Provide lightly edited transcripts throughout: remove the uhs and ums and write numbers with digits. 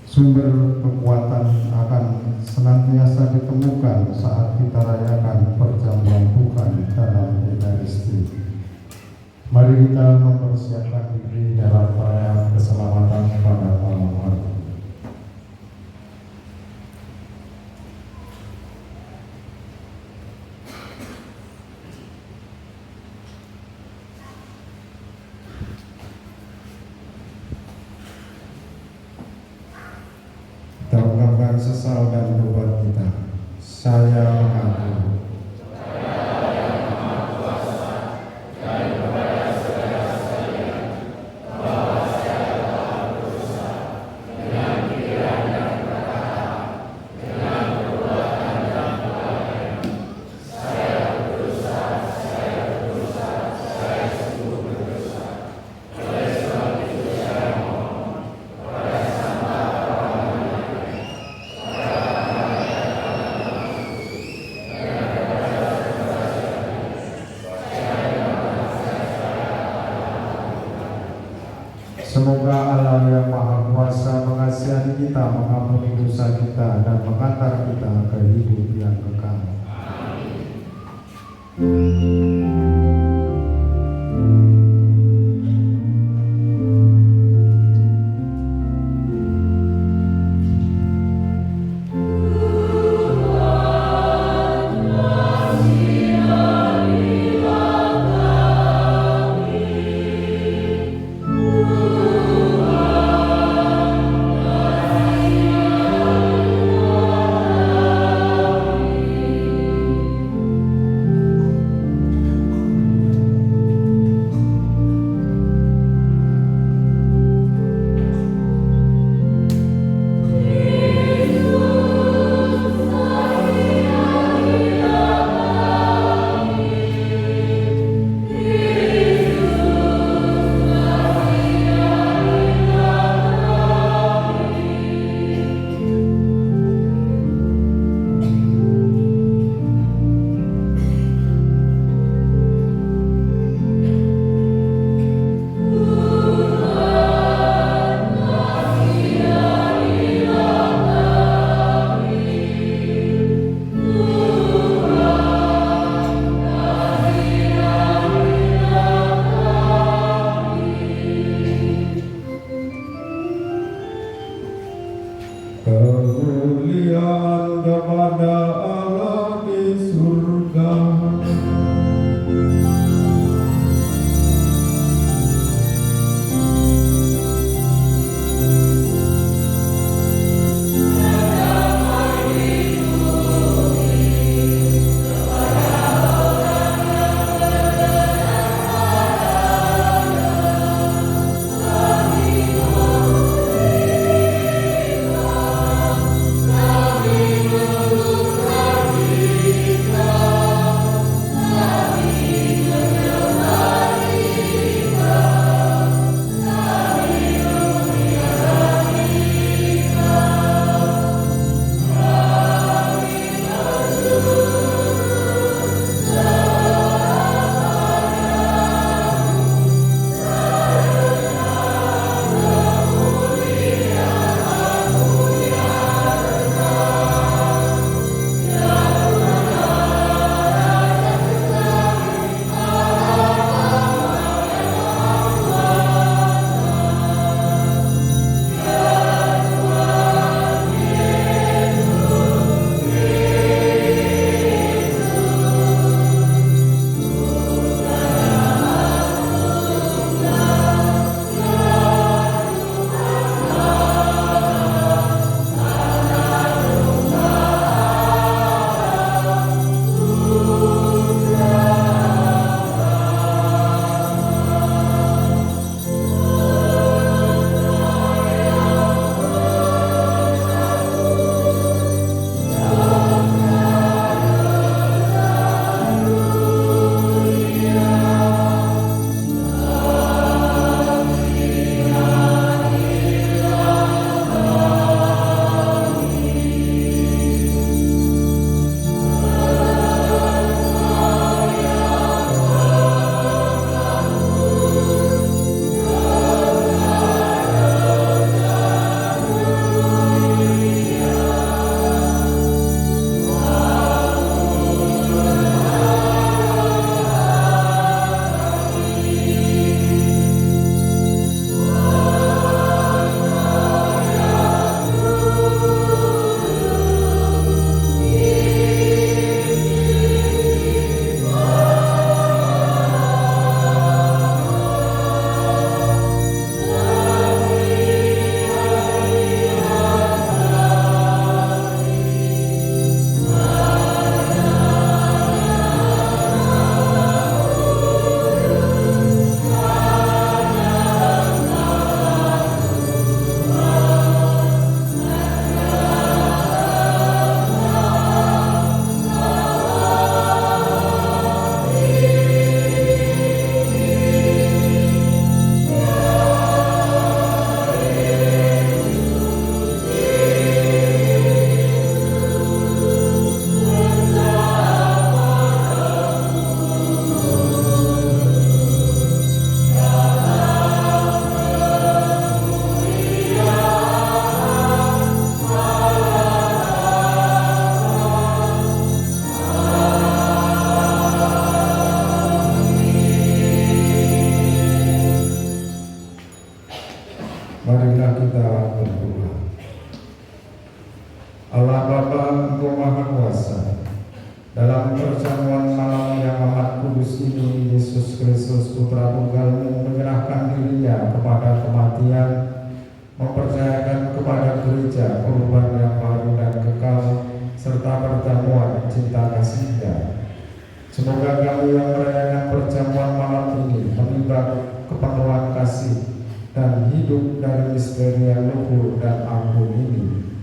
Sumber kekuatan akan senantiasa ditemukan saat kita rayakan perjamuan Tuhan dalam Ekaristi. Mari kita mempersiapkan diri dalam perayaan keselamatan pada malam hari. Terungkapkan sesal dan tobat kita. Saya mengaku semoga Allah yang Maha Kuasa mengasihani kita, mengampuni dosa kita, dan mengantar kita ke hidup yang kekal. Marilah kita berdoa. Allah Bapa, Engkau Maha Kuasa, dalam perjamuan malam yang amat kudus ini, Yesus Kristus Putra Tunggal-Mu menyerahkan dirinya kepada kematian, mempercayakan kepada gereja kurban yang baru dan kekal, serta perjamuan cinta kasih-Nya. Semoga kami yang merayakan perjamuan malam ini menimba kepenuhan kasih dan hidup dari misteri yang luhur dan agung ini.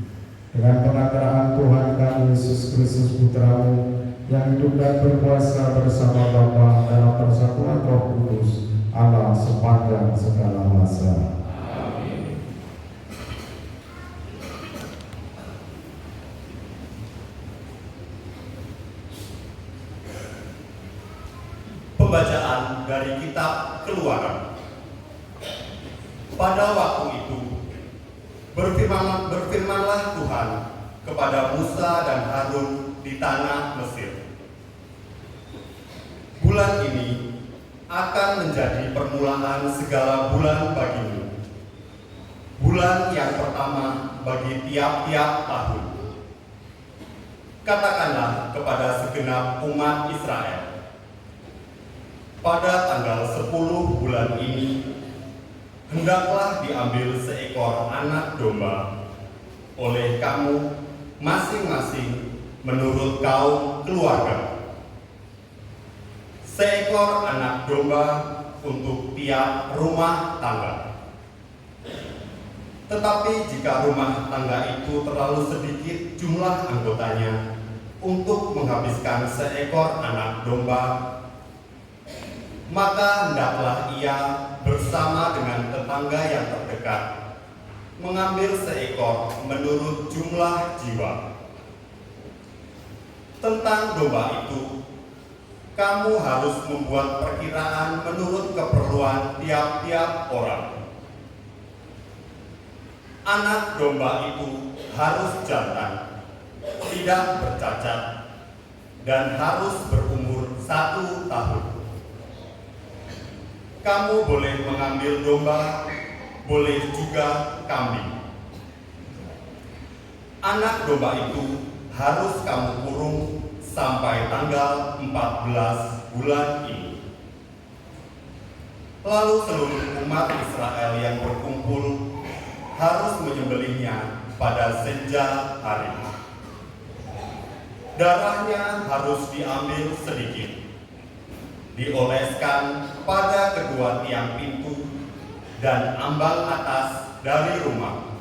Dengan pengantaraan Tuhan kami Yesus Kristus Putra-Mu yang hidup dan berkuasa bersama Bapa dalam persatuan Roh Kudus, Allah sepanjang segala masa. Amin. Pembacaan dari kitab Keluaran. Pada waktu itu berfirmanlah Tuhan kepada Musa dan Harun di tanah Mesir. Bulan ini akan menjadi permulaan segala bulan bagimu, bulan yang pertama bagi tiap-tiap tahun. Katakanlah kepada segenap umat Israel, pada tanggal 10 bulan ini hendaklah diambil seekor anak domba oleh kamu masing-masing menurut kaum keluarga. Seekor anak domba untuk tiap rumah tangga. Tetapi jika rumah tangga itu terlalu sedikit jumlah anggotanya untuk menghabiskan seekor anak domba, maka hendaklah ia bersama dengan tetangga yang terdekat mengambil seekor menurut jumlah jiwa. Tentang domba itu, kamu harus membuat perkiraan menurut keperluan tiap-tiap orang. Anak domba itu harus jantan, tidak bercacat, dan harus berumur 1 tahun. Kamu boleh mengambil domba, boleh juga kambing. Anak domba itu harus kamu kurung sampai tanggal 14 bulan ini. Lalu seluruh umat Israel yang berkumpul harus menyembelihnya pada senja hari. Darahnya harus diambil sedikit, dioleskan pada kedua tiang pintu dan ambang atas dari rumah,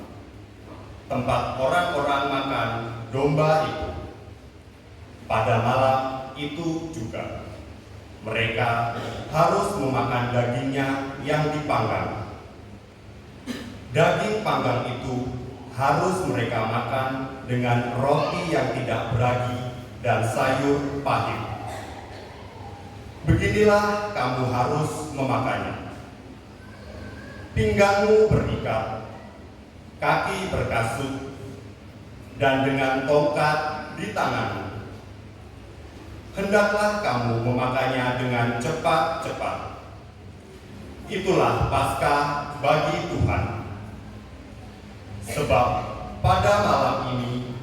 tempat orang-orang makan domba itu. Pada malam itu juga mereka harus memakan dagingnya yang dipanggang. Daging panggang itu harus mereka makan dengan roti yang tidak beragi dan sayur pahit. Beginilah kamu harus memakannya. Pinggangmu berikat, kaki berkasut, dan dengan tongkat di tanganmu. Hendaklah kamu memakannya dengan cepat-cepat. Itulah Paskah bagi Tuhan. Sebab pada malam ini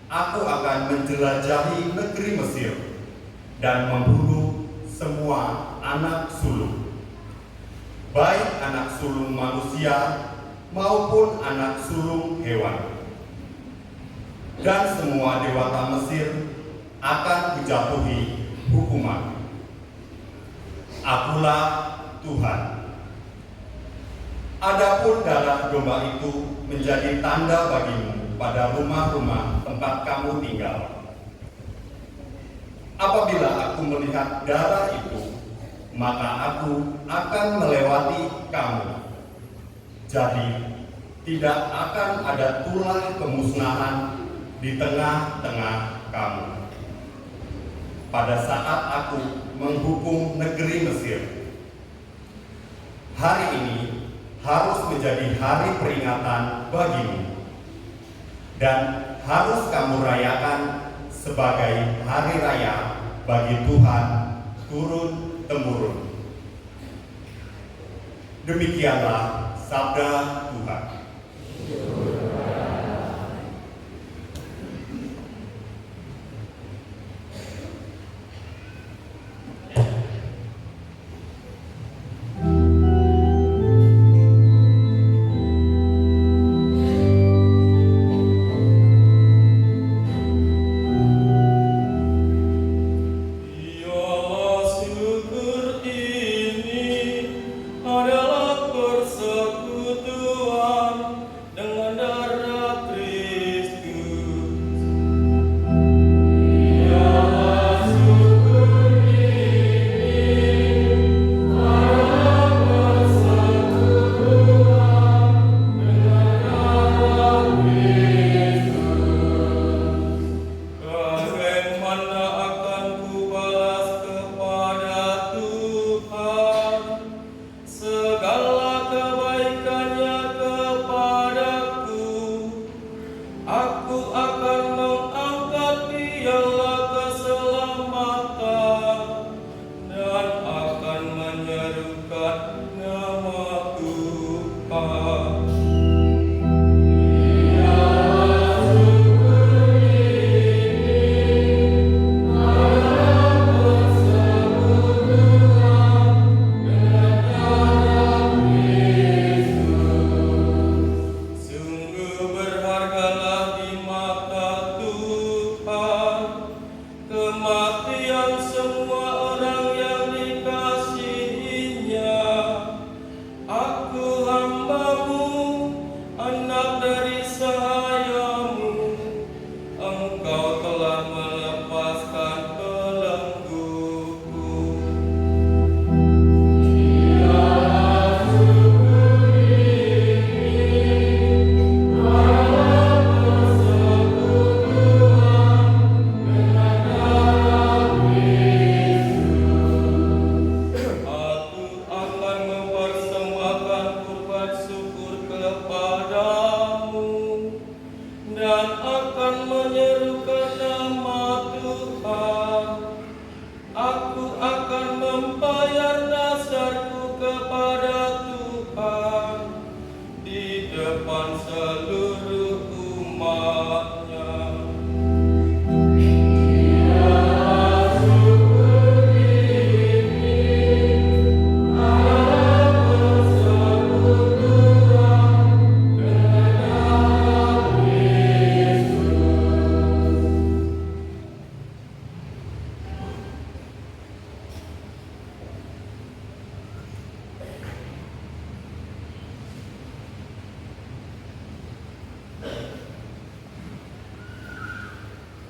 aku akan menjelajahi negeri Mesir dan membunuh semua anak sulung, baik anak sulung manusia maupun anak sulung hewan. Dan semua dewata Mesir akan dijatuhi hukuman. Akulah Tuhan. Adapun darah domba itu menjadi tanda bagimu pada rumah-rumah tempat kamu tinggal. Apabila aku melihat darah itu, maka aku akan melewati kamu. Jadi tidak akan ada tulah kemusnahan di tengah-tengah kamu. Pada saat aku menghukum negeri Mesir, hari ini harus menjadi hari peringatan bagimu dan harus kamu rayakan sebagai hari raya bagi Tuhan turun-temurun. Demikianlah sabda Tuhan.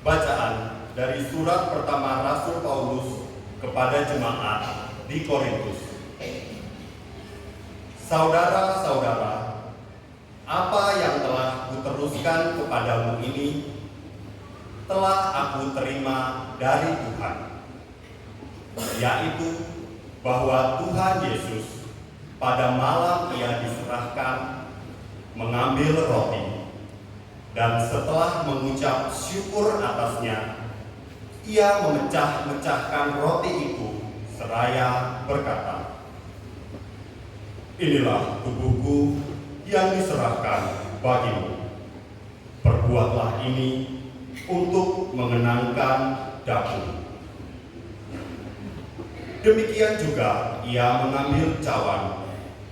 Bacaan dari surat pertama Rasul Paulus kepada jemaat di Korintus. Saudara-saudara, apa yang telah kuteruskan kepadamu ini telah aku terima dari Tuhan, yaitu bahwa Tuhan Yesus pada malam Ia diserahkan mengambil roti, dan setelah mengucap syukur atasnya, Ia memecah-mecahkan roti itu seraya berkata, "Inilah tubuhku yang diserahkan bagimu. Perbuatlah ini untuk mengenangkan daku." Demikian juga Ia mengambil cawan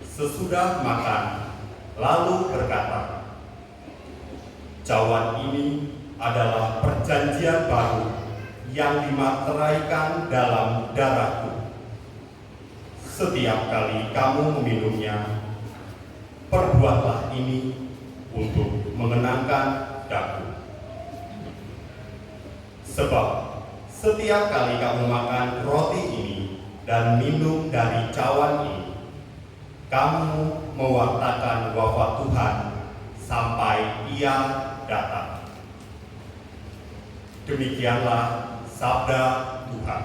sesudah makan, lalu berkata, "Cawan ini adalah perjanjian baru yang dimateraikan dalam darahku. Setiap kali kamu meminumnya, perbuatlah ini untuk mengenangkan daku. Sebab setiap kali kamu makan roti ini dan minum dari cawan ini, kamu mewartakan wafat Tuhan sampai Ia datang." Demikianlah sabda Tuhan.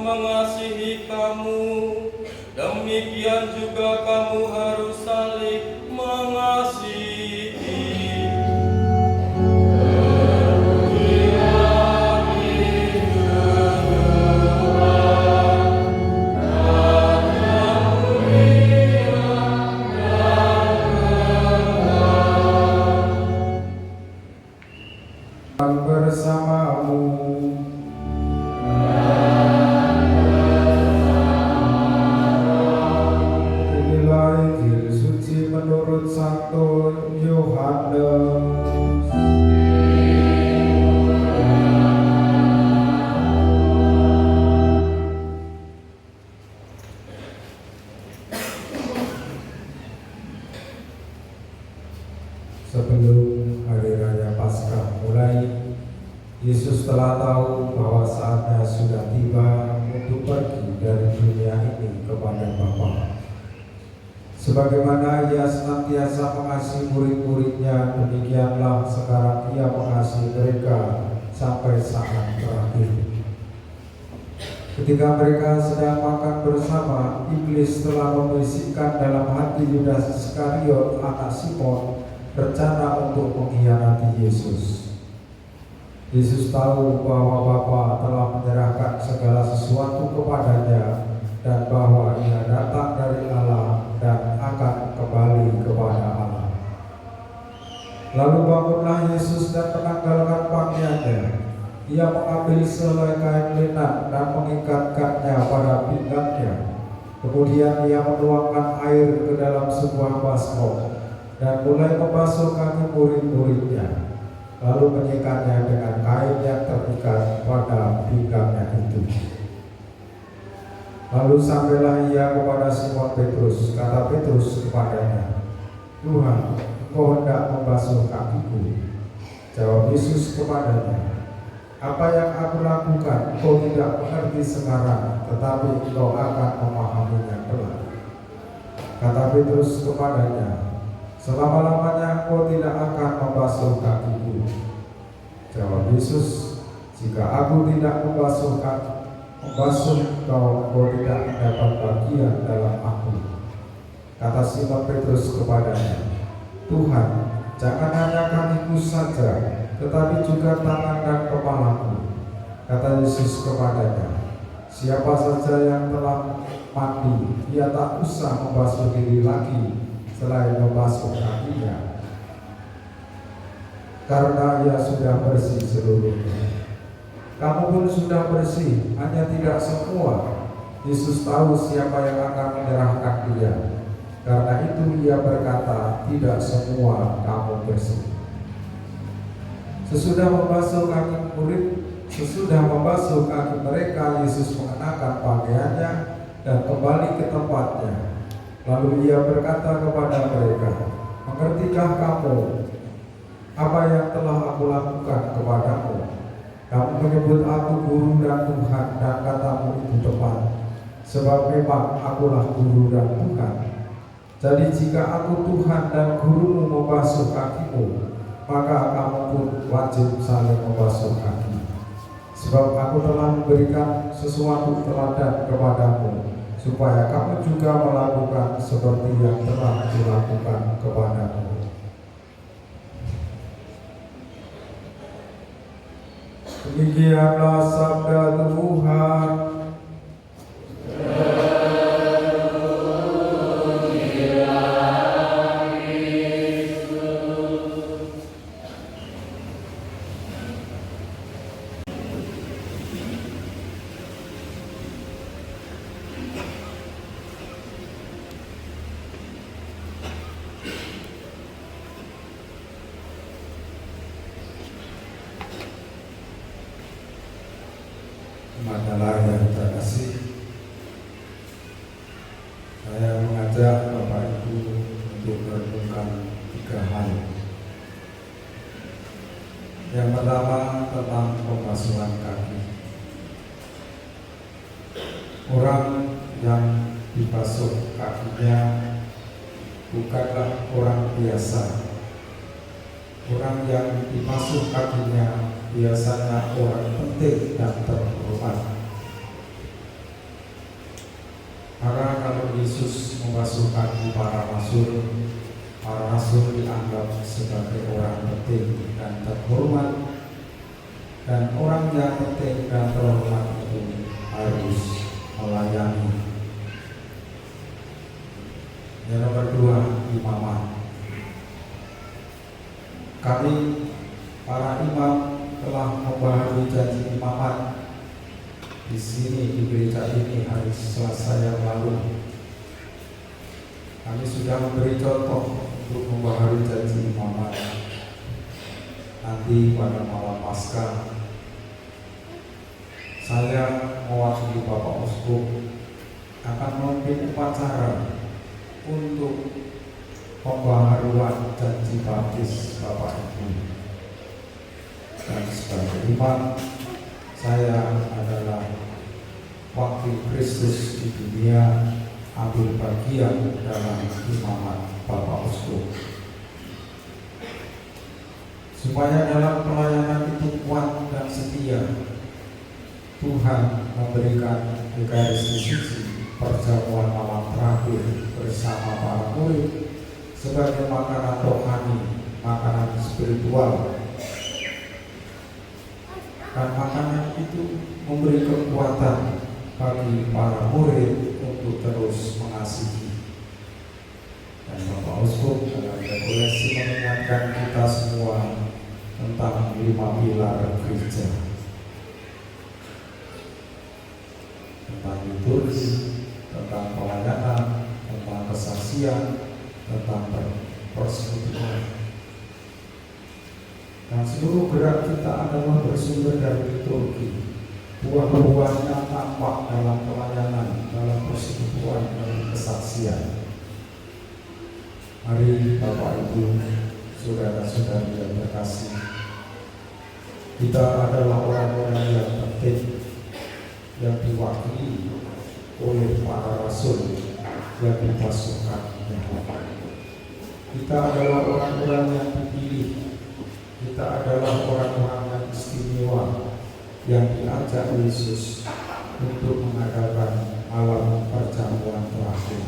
mengasihi kamu, demikian juga kamu harus saling mengasihi. Bersamamu. Inilah Injil suci menurut Santo Yohanes. Sebelum hari raya Paskah mulai, Yesus telah tahu bahwa saatnya sudah tiba untuk pergi dari dunia ini kepada Bapa. Sebagaimana Ia senantiasa mengasihi murid-muridnya, demikianlah sekarang Ia mengasihi mereka sampai saat terakhir. Ketika mereka sedang makan bersama, iblis telah membisikkan dalam hati Yudas Iskariot, anak Simon, rencana untuk mengkhianati Yesus. Yesus tahu bahwa Bapa telah menyerahkan segala sesuatu kepadanya dan bahwa Ia datang dari Allah dan akan kembali kepada Allah. Lalu bangunlah Yesus dan menanggalkan pakaiannya. Ia mengambil selai kain lenan dan mengikatkannya pada pinggangnya. Kemudian Ia menuangkan air ke dalam sebuah baskom dan mulai membasuh kaki murid-muridnya, lalu menyikatnya dengan kain yang terikat pada pinggangnya itu. Lalu sampailah Ia kepada Simon Petrus. Kata Petrus kepadanya, "Tuhan, Engkau hendak membasuh kakiku?" Jawab Yesus kepadanya, "Apa yang aku lakukan Engkau tidak mengerti sekarang, tetapi Engkau akan memahaminya kelak." Kata Petrus kepadanya, "Selama-lamanya Engkau tidak akan membasuh kakiku." Jawab Yesus, "Jika aku tidak membasuh engkau tidak mendapat bagian dalam aku." Kata Simon Petrus kepadanya, "Tuhan, jangan hanya kakiku saja, tetapi juga tangan dan kepalaku." Kata Yesus kepadanya, "Siapa saja yang telah mandi, ia tak usah membasuh diri lagi selain membasuh kakinya, karena ia sudah bersih seluruhnya. Kamu pun sudah bersih, hanya tidak semua." Yesus tahu siapa yang akan menyerahkan Dia. Karena itu Ia berkata, "Tidak semua kamu bersih." Sesudah membasuh kaki mereka, Yesus mengenakan pakaiannya dan kembali ke tempatnya. Lalu Ia berkata kepada mereka, "Mengertikah kamu apa yang telah aku lakukan kepadamu? Kamu menyebut aku guru dan Tuhan, dan katamu itu tepat, sebab memang akulah guru dan Tuhan. Jadi jika aku Tuhan dan gurumu membasuh kakimu, maka kamu pun wajib saling membasuh kaki. Sebab aku telah memberikan sesuatu teladan kepadamu, supaya kamu juga melakukan seperti yang telah dilakukan kepadamu." Demikianlah sabda Tuhan. Manalah yang terkasih, saya mengajak Bapak Ibu untuk merenungkan 3 hal. Yang pertama tentang pembasuhan kaki. Orang yang dibasuh kakinya bukanlah orang biasa. Orang yang dibasuh kakinya biasanya orang penting dan terhormat. membasuh kaki para rasul. Para rasul dianggap sebagai orang penting dan terhormat, dan orang yang penting dan terhormat itu harus melayani. Yang nomor 2, imamat. Kami para imam telah membaharui janji imamat di sini di gereja ini hari Selasa yang lalu. Kami sudah memberi contoh untuk membaharui janji imamat. Nanti pada malam Paskah, saya mewakili Bapak Uskup akan memimpin upacara untuk pembaharuan janji baptis Bapak Ibu. Dan sebagai imam, saya adalah wakil Kristus di dunia, ambil bagian dalam imamat Bapak Uskup. Supaya dalam pelayanan itu kuat dan setia, Tuhan memberikan Ekaristi perjamuan malam terakhir bersama para murid sebagai makanan rohani, makanan spiritual. Dan makanan itu memberi kekuatan bagi para murid untuk terus mengasihi. Dan Bapak Uskup dalam regulasi mengingatkan kita semua tentang 5 pilar gereja, tentang liturgi, tentang pelayanan, tentang kesaksian, tentang persekutuan. Dan seluruh gerak kita adalah bersumber dari liturgi. Buah-buahnya tampak dalam pelayanan, dalam persekutuan, dalam kesaksian. Mari Bapak Ibu, saudara-saudari yang terkasih, kita adalah orang-orang yang penting yang diwakili oleh para rasul yang dipasukan. Kita adalah orang-orang yang dipilih. Kita adalah orang-orang yang istimewa yang diajak Yesus untuk mengadakan malam perjamuan terakhir.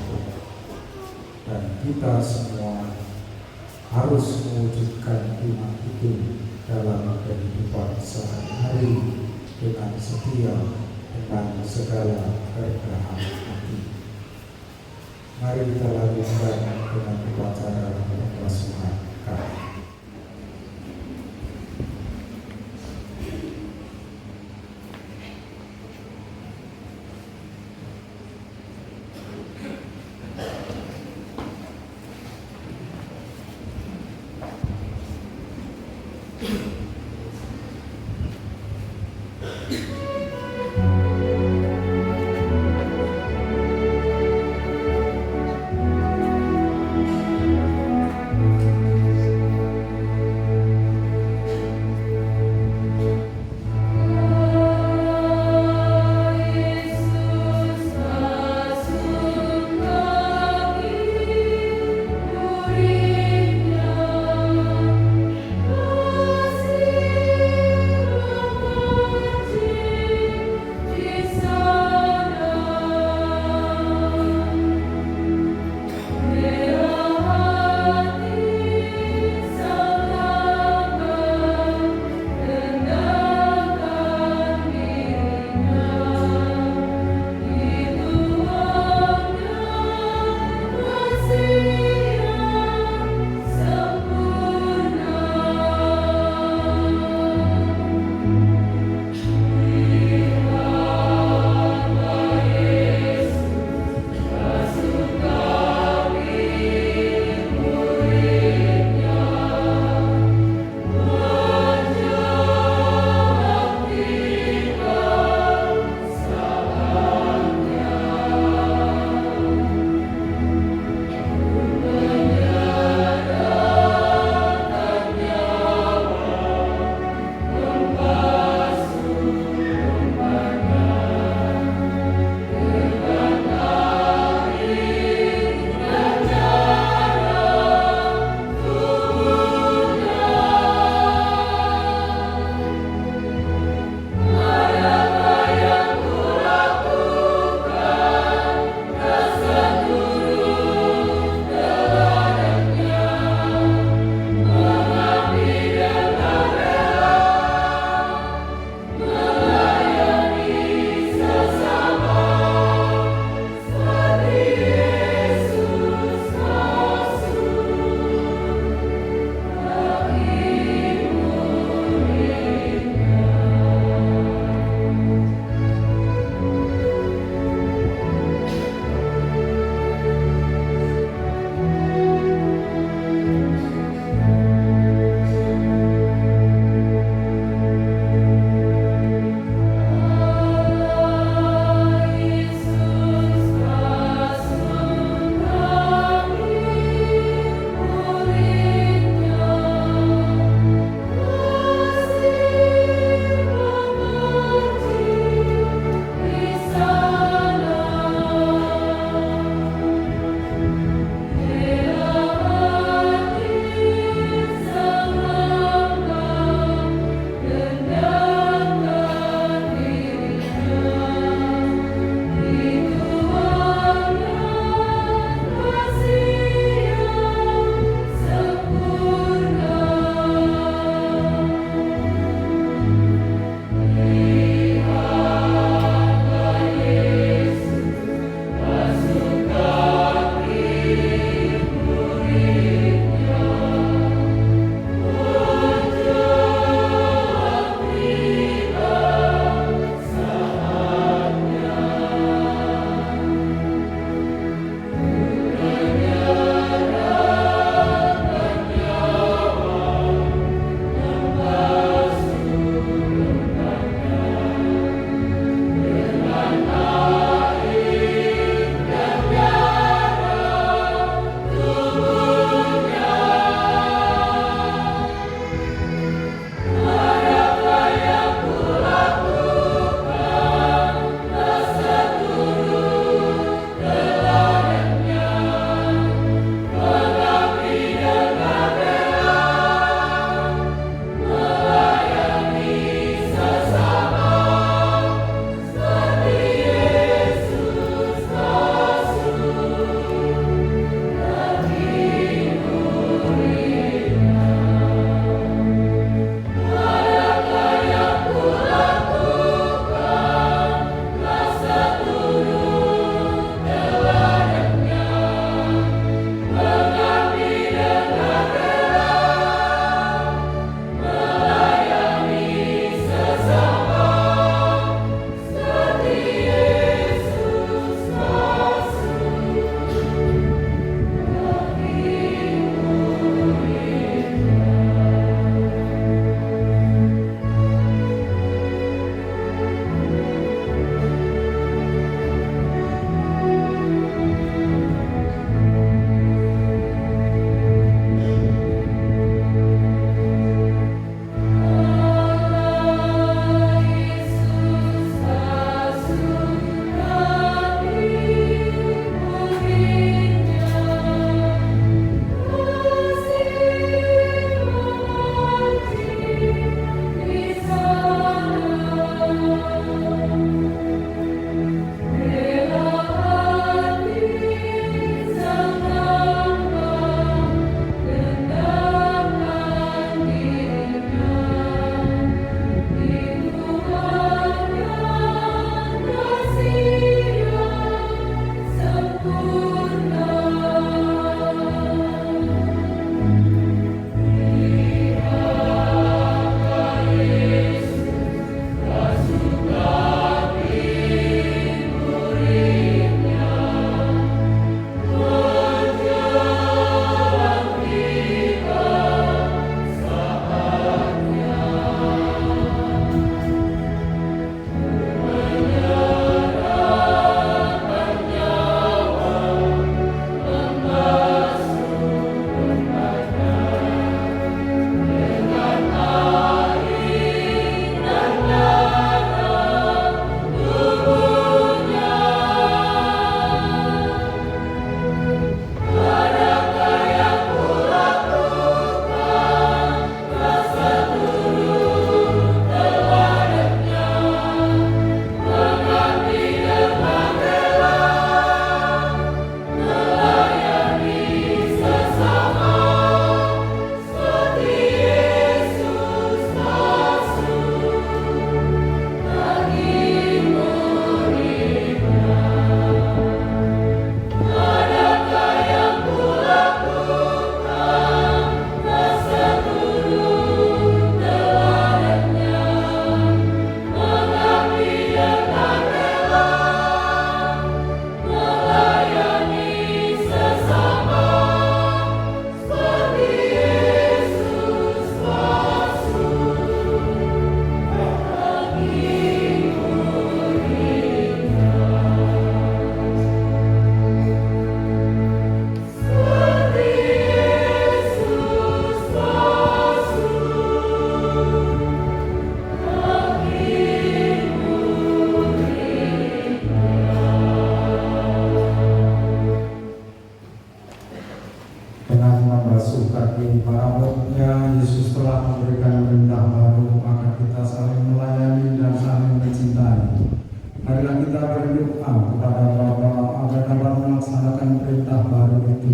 Dan kita semua harus mewujudkan iman itu dalam kehidupan sehari-hari dengan setia, dengan segala kerendahan hati. Mari kita lanjutkan dengan upacara pembasuhan kaki. telah memberikan perintah baru agar kita saling melayani dan saling mencintai. Marilah kita berdoa kepada Bapa agar dapat melaksanakan perintah baru itu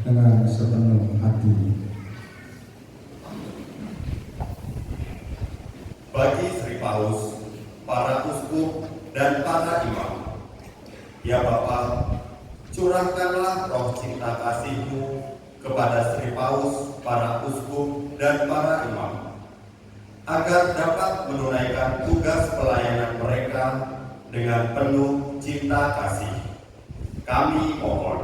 dengan sepenuh hati. Bagi Sri Paus, para uskup dan para imam, ya Bapa, curahkanlah roh cinta kasih-Mu kepada Sri Paus, para uskup dan para imam, agar dapat menunaikan tugas pelayanan mereka dengan penuh cinta kasih. Kami mohon.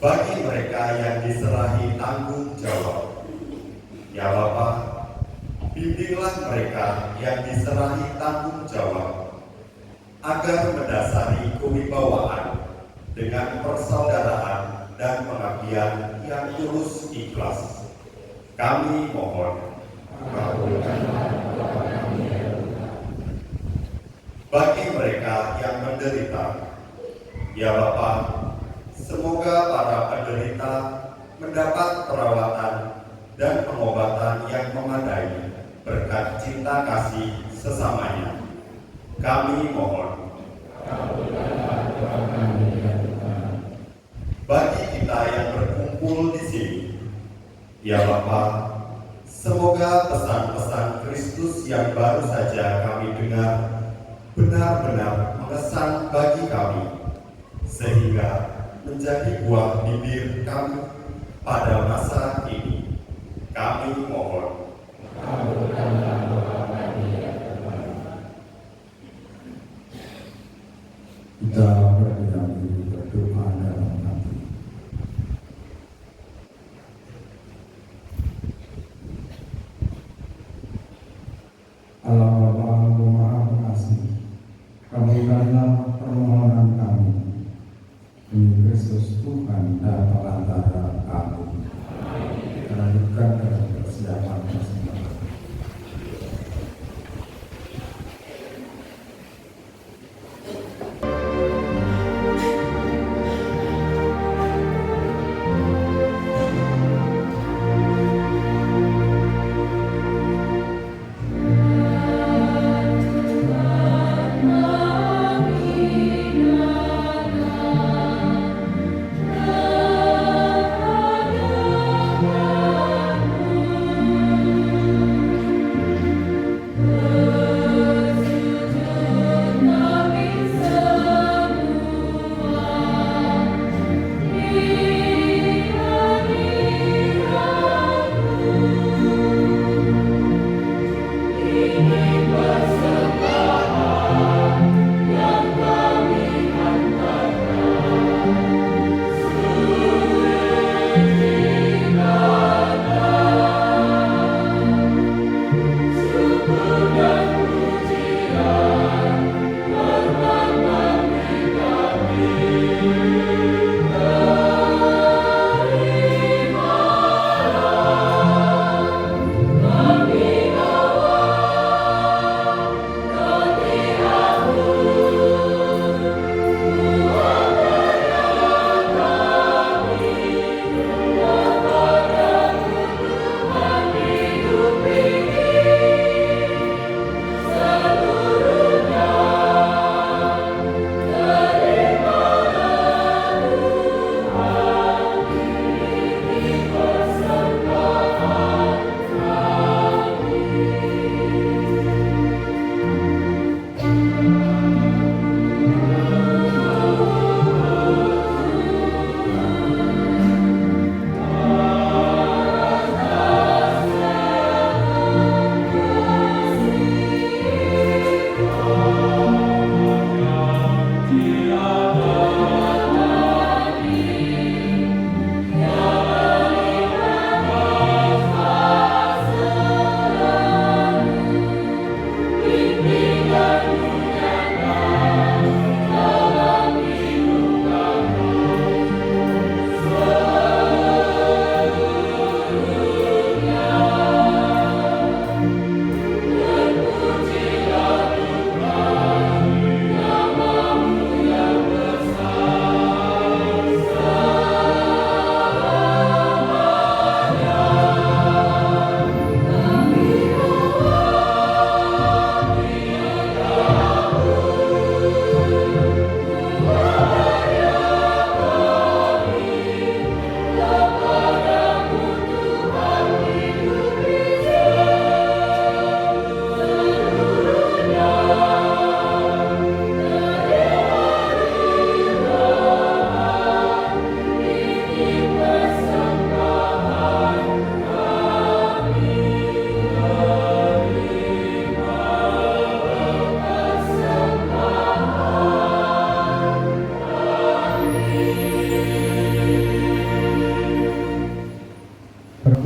Bagi mereka yang diserahi tanggung jawab, ya Bapa, bimbinglah mereka yang diserahi tanggung jawab agar mendasari kewibawaan dengan persaudaraan dan pengabdian yang tulus ikhlas. Kami mohon. Bagi mereka yang menderita, ya Bapa, semoga para penderita mendapat perawatan dan pengobatan yang memadai berkat cinta kasih sesamanya. Kami mohon. Bagi kita yang berkumpul di sini, ya Bapa, semoga pesan-pesan Kristus yang baru saja kami dengar benar-benar mengesan bagi kami, sehingga menjadi buah bibir kami pada masa ini. Kami mohon. Kita berdiam diri berdoa dalam hati. Allah Bapa Yang Maha Pengasih, kabulkanlah permohonan kami demi Kristus Tuhan dan Pengantara kami. Lanjutkan dalam persiapan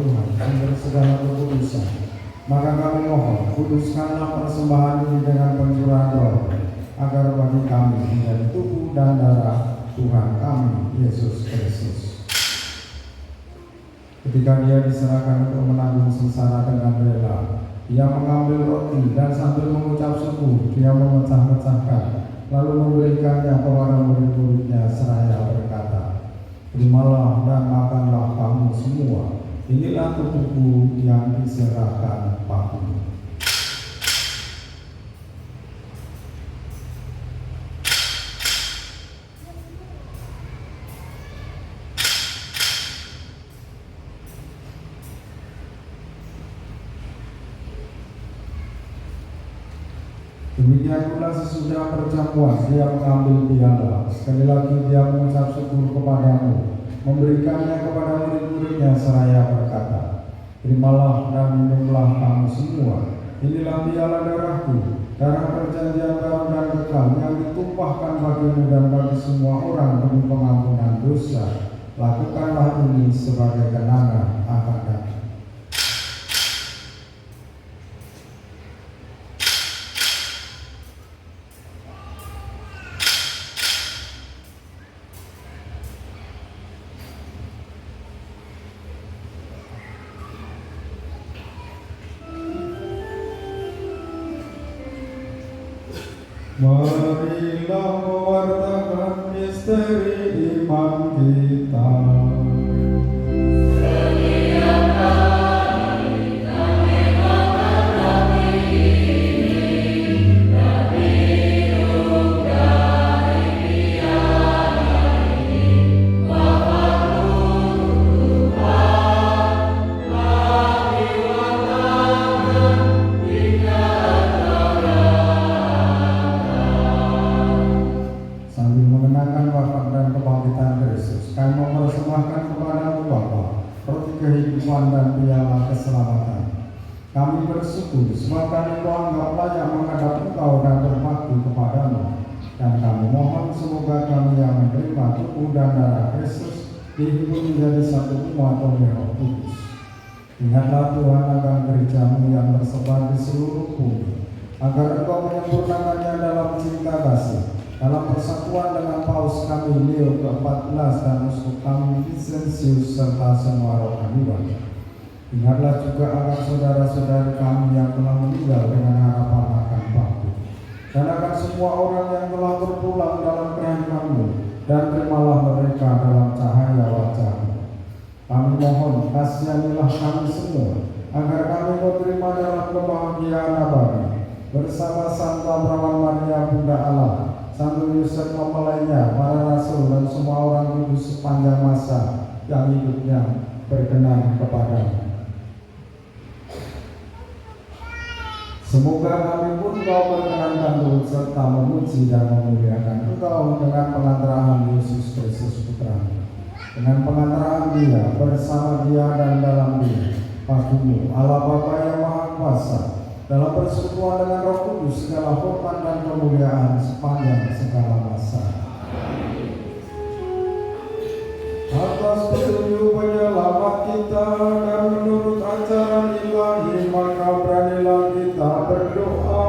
Tuhan, sumber segala kekudusan. Maka kami mohon, kuduskanlah persembahan ini dengan pencurahan roh, agar bagi kami menjadi tubuh dan darah Tuhan kami, Yesus Kristus. Ketika dia diserahkan untuk menanggung sengsara dengan rela, dia mengambil roti dan sambil mengucap syukur, dia memecah-mecahkan, lalu memberikannya kepada murid-muridnya seraya berkata, "Terimalah dan makanlah kamu semua, inilah tubuhku yang diserahkan bagimu." Demikian pula sesudah perjamuan dia mengambil piala. Sekali lagi dia mengucap syukur kepadamu, memberikannya kepada murid-muridnya seraya berkata, "Terimalah dan minumlah kamu semua. Inilah piala darahku, darah perjanjian baru dan kekal yang ditumpahkan bagimu dan bagi semua orang demi pengampunan dosa. Lakukanlah ini sebagai kenangan akan aku." Marilah mewartakan misteri iman kita. Dan piala keselamatan. Kami bersyukur sebab kami anggap layak menghadap Engkau dan berbakti kepadamu. Dan kami mohon semoga kami yang menerima tubuh dan darah Kristus dihibur menjadi satu umat oleh Roh Kudus. Ingatlah Tuhan akan gerejamu yang tersebar di seluruh bumi, agar Engkau menyempurnakannya dalam cinta kasih, dalam persatuan dengan Paus kami Leo ke-14 dan uskup kami Vincentius serta semua rohaniwan. Ingatlah juga akan saudara-saudari kami yang telah meninggal dengan harapan akan bangkit, dan akan semua orang yang telah berpulang dalam kehendak-Mu, dan terimalah mereka dalam cahaya wajah-Mu. Kami mohon, kasihanilah kami semua, agar kami menerima dalam kebahagiaan abadi bersama Santa Perawan Maria Bunda Allah, Santo Yosef mempelainya, para rasul dan semua orang kudus sepanjang masa yang hidupnya berkenan kepadamu. Semoga kami pun Kau berkenankan turut serta memuji dan memuliakan Engkau dengan pengantaraan Yesus Kristus Putra-Mu, dengan pengantaraan Dia, bersama Dia dan dalam Dia, bagimu Allah Bapa yang Maha Kuasa, dalam persekutuan dengan Roh Kudus, segala hormat dan kemuliaan sepanjang segala masa. Atas petunjuk penyelamat kita dan menurut ajaran ilahi, maka beranilah kita berdoa.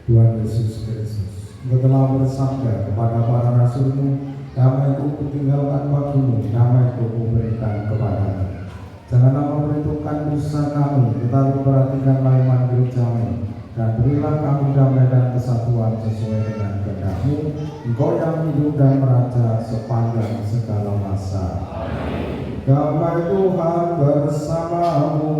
Tuhan Yesus Kristus, Engkau telah bersabda kepada para rasul-Mu, damai-Ku kutinggalkan bagimu, damai-Ku kuberikan kepadamu. Janganlah memperhitungkan dosa kami, tetapi perhatikanlah iman gereja-Mu, dan berilah kami damai dan kesatuan sesuai dengan kehendak-Mu, Engkau yang hidup dan meraja sepanjang segala masa. Damai Tuhan bersamamu.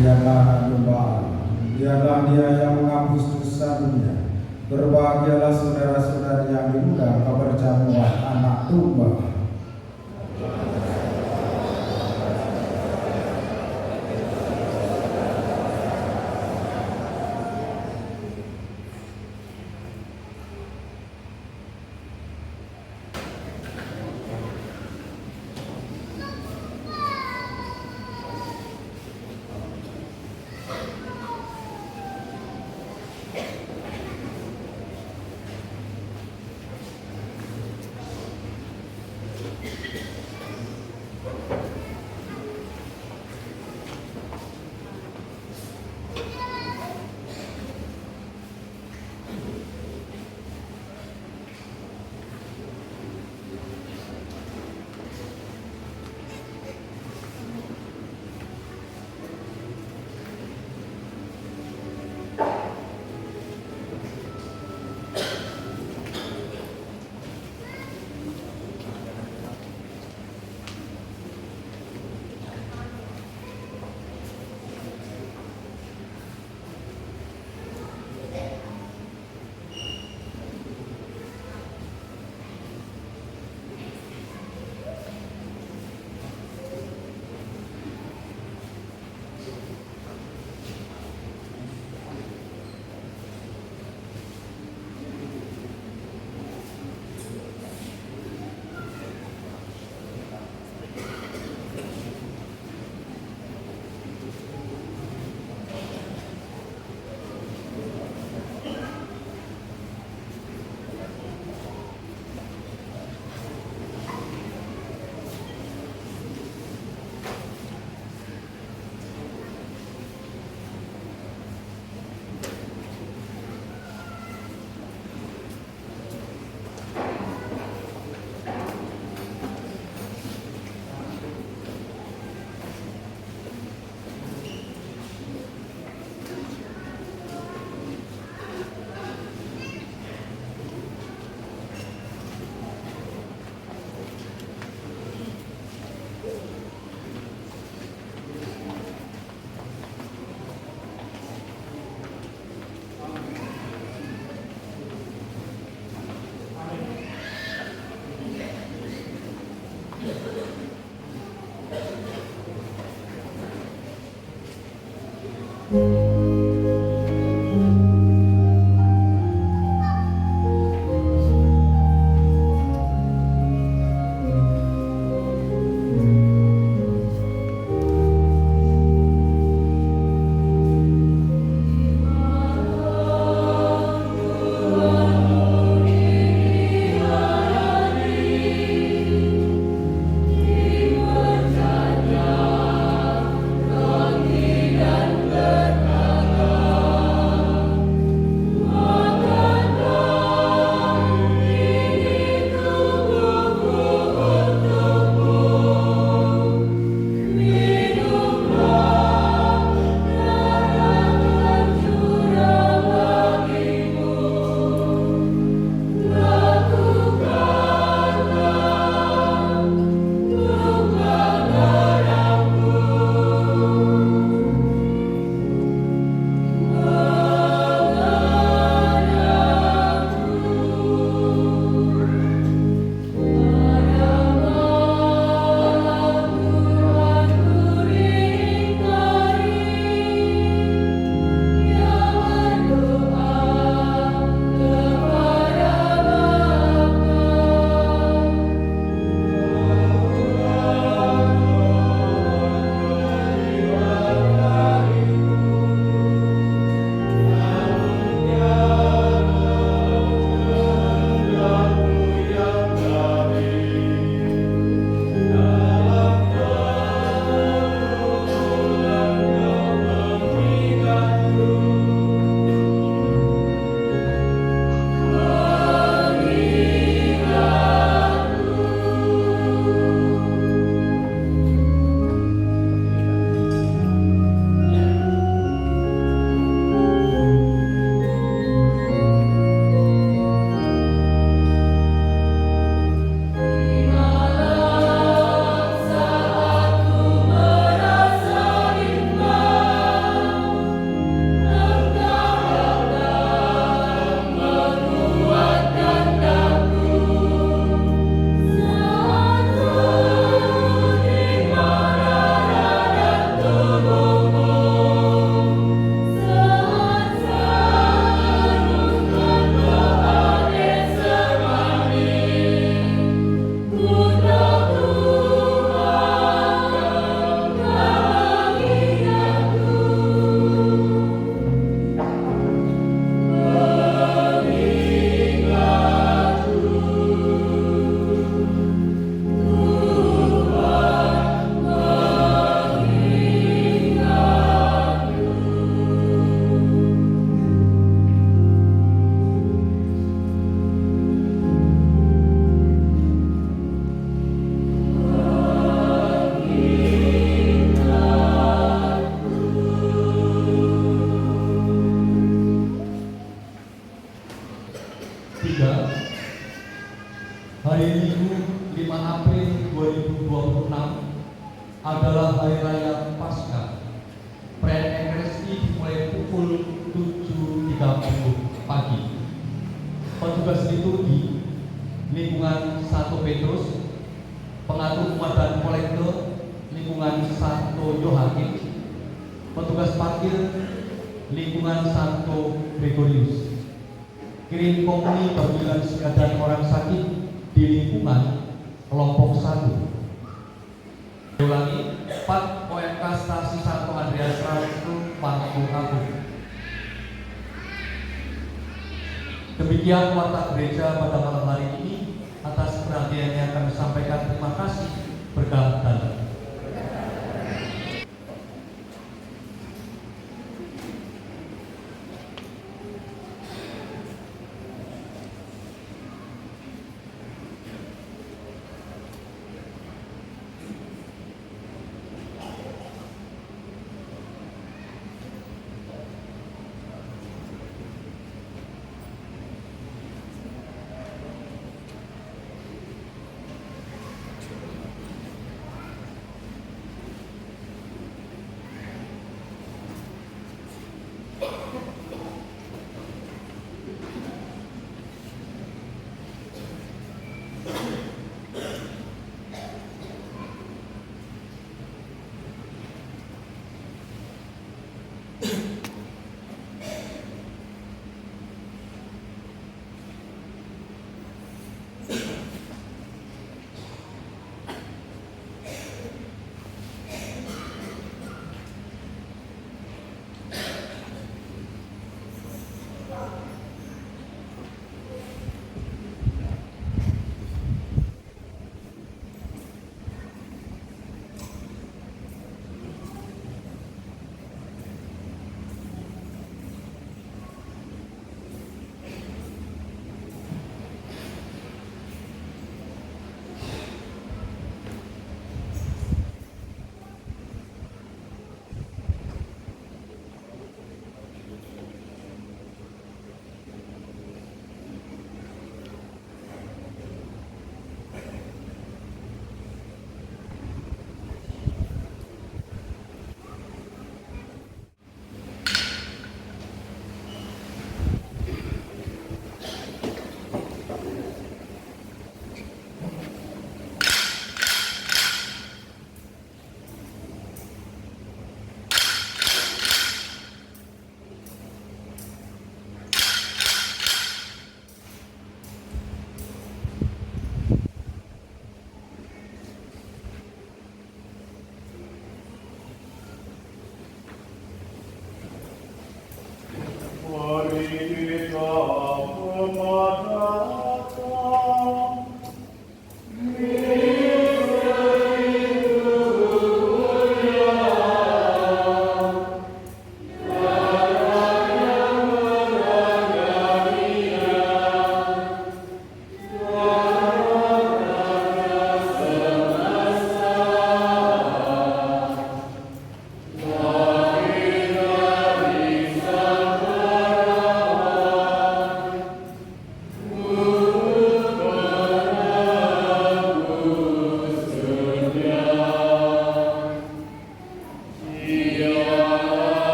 Dialah domba Allah, dialah Dia yang menghapus dosa dunia. Berbahagialah saudara-saudari yang diundang ke perjamuan Anak Domba. Bagi dan berkah. pukul 7.30 pagi. Petugas liturgi lingkungan 1 Petrus, pengatur umat dan kolektor lingkungan 1 Yohakim, petugas parkir lingkungan 1 Gregorius, kirim komuni panggilan dan orang sakit di lingkungan kelompok 1. Ulangi, 4 OMK Stasi Santo Andreas Rasul Panggung Agung. Demikian warta gereja pada malam hari ini. Atas perhatiannya kami sampaikan terima kasih. Berkah Tuhan.